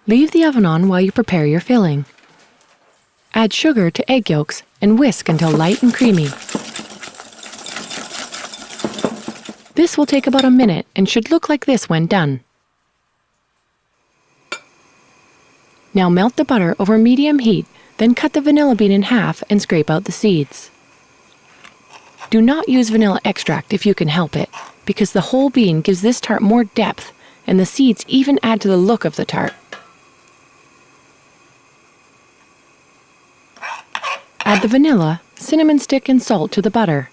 Leave the oven on while you prepare your filling. Add sugar to egg yolks and whisk until light and creamy. This will take about a minute and should look like this when done. Now melt the butter over medium heat, then cut the vanilla bean in half and scrape out the seeds. Do not use vanilla extract if you can help it, because the whole bean gives this tart more depth, and the seeds even add to the look of the tart. Add the vanilla, cinnamon stick, and salt to the butter.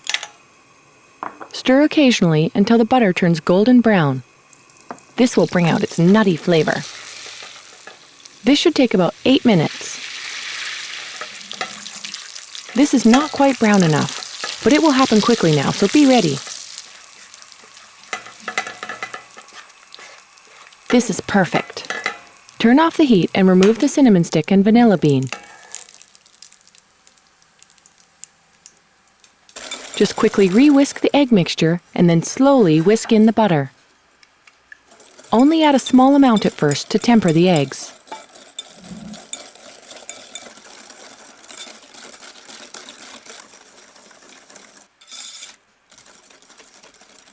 Stir occasionally until the butter turns golden brown. This will bring out its nutty flavor. This should take about 8 minutes. This is not quite brown enough, but it will happen quickly now, so be ready. This is perfect. Turn off the heat and remove the cinnamon stick and vanilla bean. Just quickly re-whisk the egg mixture and then slowly whisk in the butter. Only add a small amount at first to temper the eggs.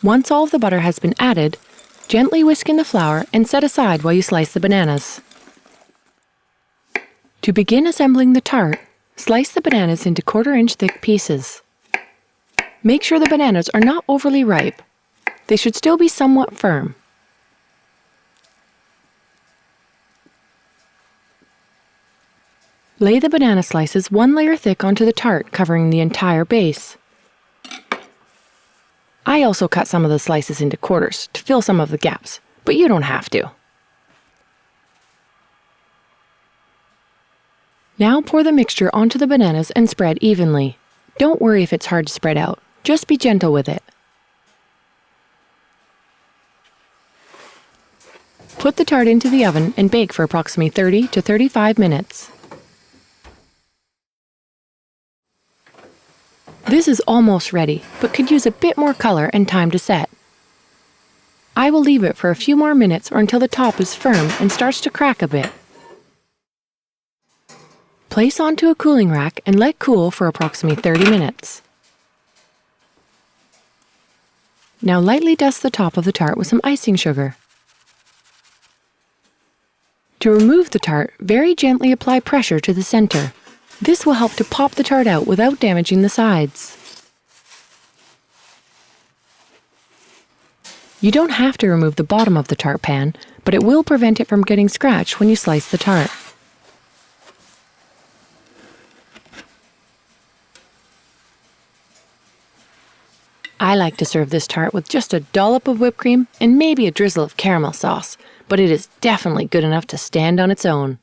Once all of the butter has been added, gently whisk in the flour and set aside while you slice the bananas. To begin assembling the tart, slice the bananas into 1/4-inch thick pieces. Make sure the bananas are not overly ripe. They should still be somewhat firm. Lay the banana slices 1 layer thick onto the tart, covering the entire base. I also cut some of the slices into quarters to fill some of the gaps, but you don't have to. Now pour the mixture onto the bananas and spread evenly. Don't worry if it's hard to spread out, just be gentle with it. Put the tart into the oven and bake for approximately 30 to 35 minutes. This is almost ready, but could use a bit more color and time to set. I will leave it for a few more minutes or until the top is firm and starts to crack a bit. Place onto a cooling rack and let cool for approximately 30 minutes. Now lightly dust the top of the tart with some icing sugar. To remove the tart, very gently apply pressure to the center. This will help to pop the tart out without damaging the sides. You don't have to remove the bottom of the tart pan, but it will prevent it from getting scratched when you slice the tart. I like to serve this tart with just a dollop of whipped cream and maybe a drizzle of caramel sauce, but it is definitely good enough to stand on its own.